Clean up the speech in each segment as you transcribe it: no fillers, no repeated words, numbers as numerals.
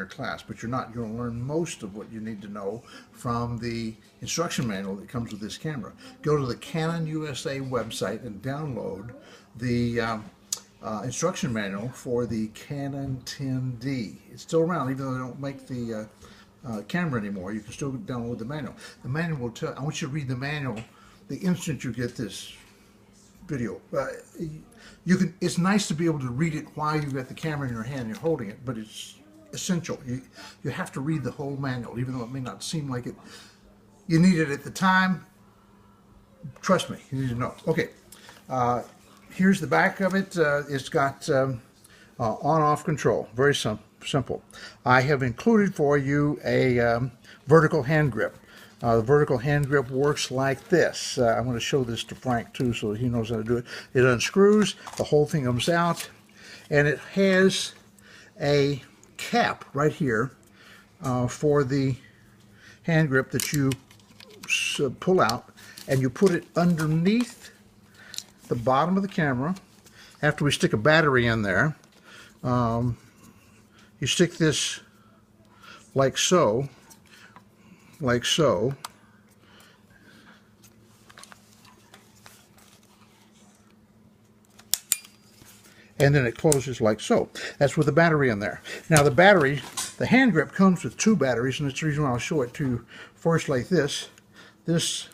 your class, but you're not going to learn most of what you need to know from the instruction manual that comes with this camera. Go to the Canon USA website and download the instruction manual for the Canon 10D. It's still around, even though they don't make the camera anymore. You can still download the manual. The manual will tell. I want you to read the manual the instant you get this video. You can. It's nice to be able to read it while you've got the camera in your hand and you're holding it, but it's essential. You have to read the whole manual, even though it may not seem like it. You need it at the time. Trust me, you need to know. Okay, here's the back of it. It's got on-off control. Very simple. I have included for you a vertical hand grip. The vertical hand grip works like this. I'm going to show this to Frank too so he knows how to do it. It unscrews, the whole thing comes out, and it has a cap right here for the hand grip that you pull out, and you put it underneath the bottom of the camera. After we stick a battery in there, you stick this like so, and then it closes like so. That's with the battery in there. Now the battery, the hand grip comes with 2 batteries, and that's the reason why I'll show it to you first like this. This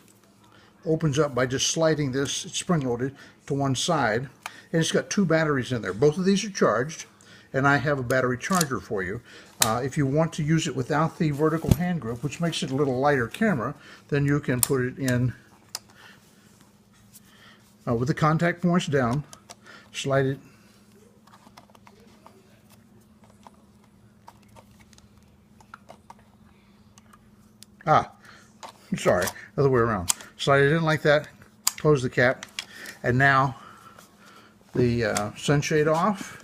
opens up by just sliding this, it's spring-loaded, to one side, and it's got 2 batteries in there. Both of these are charged, and I have a battery charger for you. If you want to use it without the vertical hand grip, which makes it a little lighter camera, then you can put it in with the contact points down, slide it sorry, other way around. Slide it in like that, close the cap, and now the sunshade off.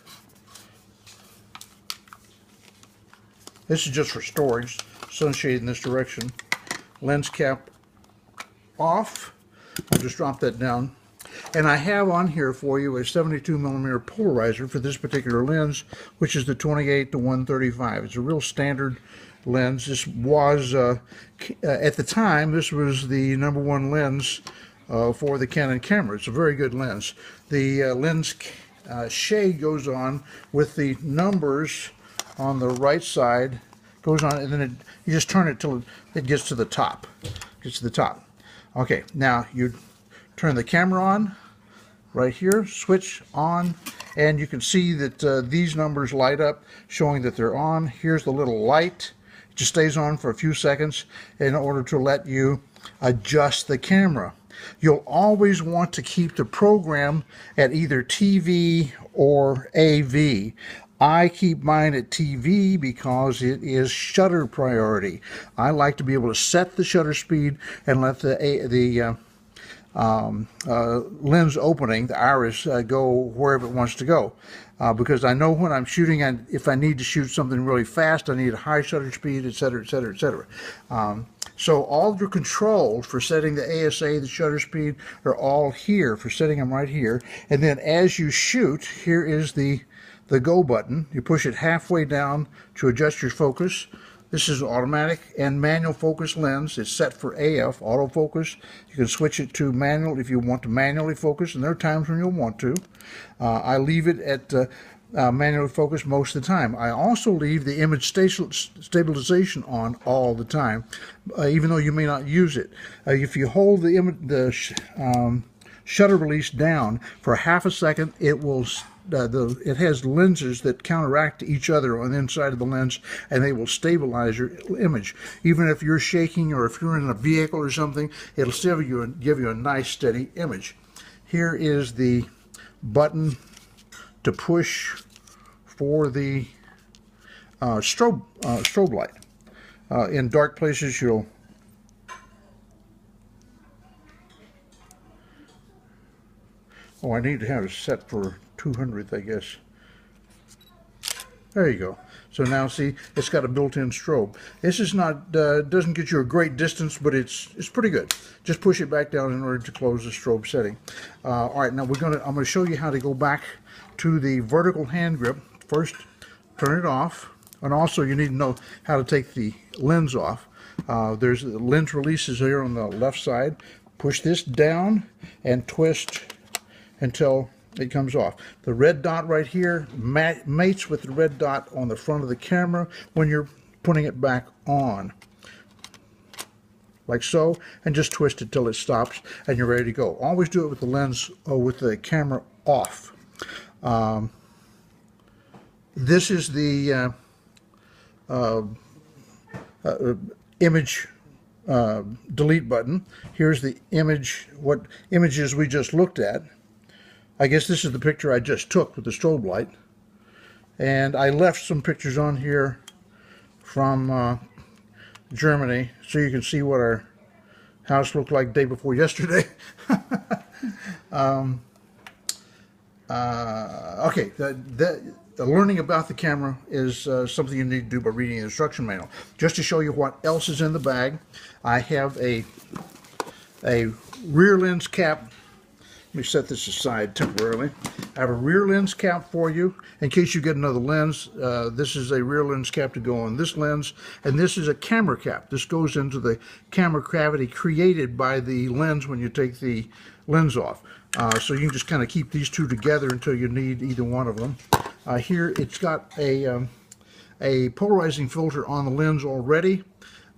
This is just for storage, sunshade in this direction. Lens cap off. I'll just drop that down. And I have on here for you a 72mm polarizer for this particular lens, which is the 28-135. It's a real standard lens. This was, at the time, this was the #1 lens for the Canon camera. It's a very good lens. The lens shade goes on with the numbers on the right side, goes on, and then you just turn it till it gets to the top. Okay, now you turn the camera on right here, switch on, and you can see that these numbers light up, showing that they're on. Here's the little light. It just stays on for a few seconds in order to let you adjust the camera. You'll always want to keep the program at either TV or AV. I keep mine at TV because it is shutter priority. I like to be able to set the shutter speed and let the lens opening, the iris, go wherever it wants to go. Because I know when I'm shooting, and if I need to shoot something really fast, I need a high shutter speed, etc., etc., etc. So all of your controls for setting the ASA, the shutter speed, are all here, for setting them right here. And then as you shoot, here is the go button. You push it halfway down to adjust your focus. This is automatic and manual focus lens. It's set for AF, autofocus. You can switch it to manual if you want to manually focus, and there are times when you'll want to. I leave it at manual focus most of the time. I also leave the image stabilization on all the time, even though you may not use it. If you hold the shutter release down for half a second, it will it has lenses that counteract each other on the inside of the lens, and they will stabilize your image. Even if you're shaking or if you're in a vehicle or something, it'll still give you a nice steady image. Here is the button to push for the strobe light. In dark places, you'll I need to have it set for 200th, I guess. There you go. So now see, it's got a built-in strobe. This is not doesn't get you a great distance, but it's pretty good. Just push it back down in order to close the strobe setting. All right, now I'm going to show you how to go back to the vertical hand grip. First, turn it off. And also you need to know how to take the lens off. There's the lens releases here on the left side. Push this down and twist until it comes off. The red dot right here mates with the red dot on the front of the camera when you're putting it back on. Like so, and just twist it till it stops and you're ready to go. Always do it with the lens or with the camera off. This is the image delete button. Here's the image, what images we just looked at. I guess this is the picture I just took with the strobe light. And I left some pictures on here from Germany, so you can see what our house looked like day before yesterday. Okay, the learning about the camera is something you need to do by reading the instruction manual. Just to show you what else is in the bag, I have a rear lens cap. Let me set this aside temporarily. I have a rear lens cap for you in case you get another lens. This is a rear lens cap to go on this lens, and this is a camera cap. This goes into the camera cavity created by the lens when you take the lens off. So you can just kind of keep these two together until you need either one of them. Here it's got a polarizing filter on the lens already.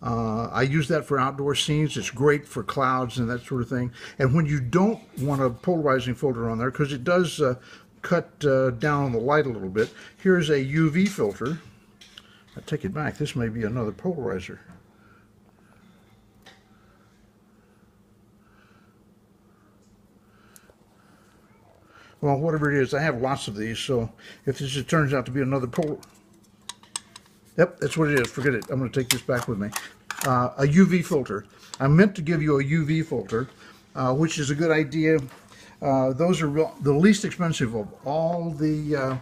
I use that for outdoor scenes. It's great for clouds and that sort of thing. And when you don't want a polarizing filter on there, because it does cut down on the light a little bit, here's a UV filter. I take it back. This may be another polarizer. Well, whatever it is, I have lots of these, so if this just turns out to be another Yep, that's what it is. Forget it. I'm going to take this back with me. A UV filter. I meant to give you a UV filter, which is a good idea. Those are the least expensive of all the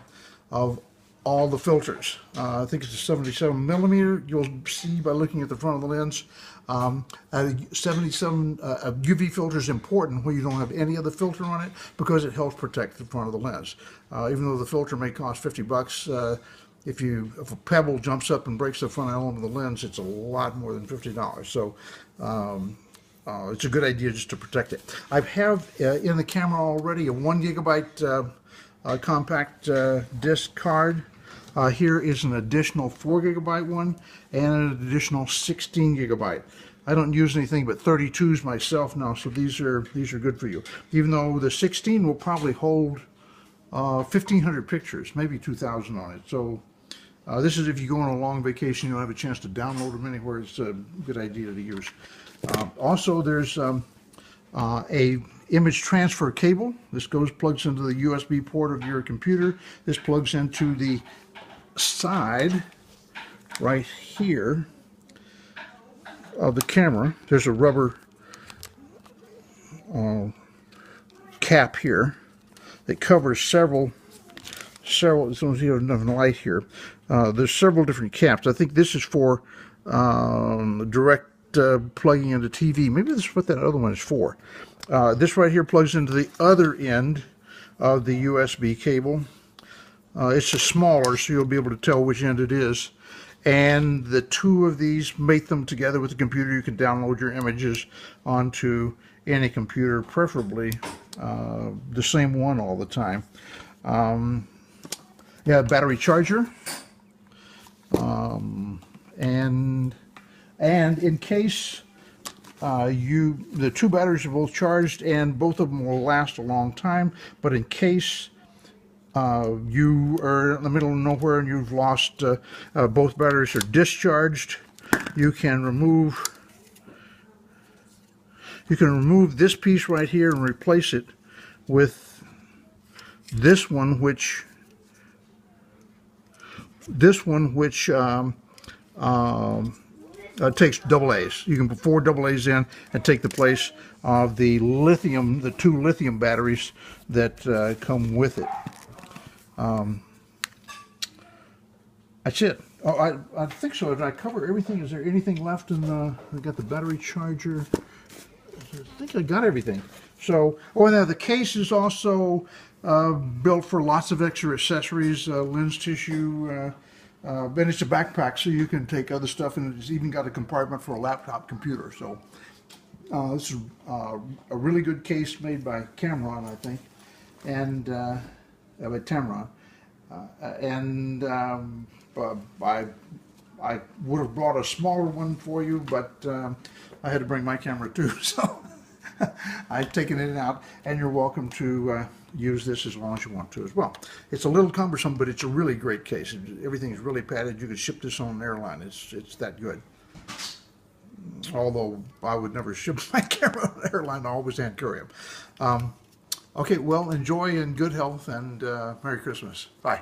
filters. I think it's a 77 millimeter. You'll see by looking at the front of the lens. 77 UV filter is important when you don't have any other filter on it because it helps protect the front of the lens. Even though the filter may cost 50 bucks, if a pebble jumps up and breaks the front element of the lens, it's a lot more than $50. So it's a good idea just to protect it. I have in the camera already a 1 gigabyte compact disc card. Here is an additional 4 gigabyte one and an additional 16 gigabyte. I don't use anything but 32s myself now, so these are good for you. Even though the 16 will probably hold 1,500 pictures, maybe 2,000 on it. So this is if you go on a long vacation, you'll have a chance to download them anywhere. It's a good idea to use. Also, there's a image transfer cable. This plugs into the USB port of your computer. This plugs into the side right here of the camera. There's a rubber cap here that covers several. As long as you have enough light here, there's several different caps. I think this is for direct plugging into TV. Maybe this is what that other one is for. This right here plugs into the other end of the USB cable. It's just smaller, so you'll be able to tell which end it is. And the two of these mate them together with the computer. You can download your images onto any computer, preferably the same one all the time. Yeah, battery charger, and in case the two batteries are both charged and both of them will last a long time, but in case you are in the middle of nowhere and you've lost both batteries are discharged, you can remove this piece right here and replace it with this one, which takes AA's. You can put 4 AA's in and take the place of the two lithium batteries that come with it. That's it. Oh, I think so. Did I cover everything? Is there anything left in the... I got the battery charger. I think I got everything. So, oh, and the case is also built for lots of extra accessories, lens tissue, But it's a backpack, so you can take other stuff, and it's even got a compartment for a laptop computer. So this is a really good case made by Cameron, I think, and by Tamron. I would have brought a smaller one for you, but I had to bring my camera too, so I've taken it out, and you're welcome to use this as long as you want to as well. It's a little cumbersome, but it's a really great case. Everything's really padded. You could ship this on an airline. It's that good. Although I would never ship my camera on an airline, I always hand carry them. Okay, well, enjoy and good health, and Merry Christmas. Bye.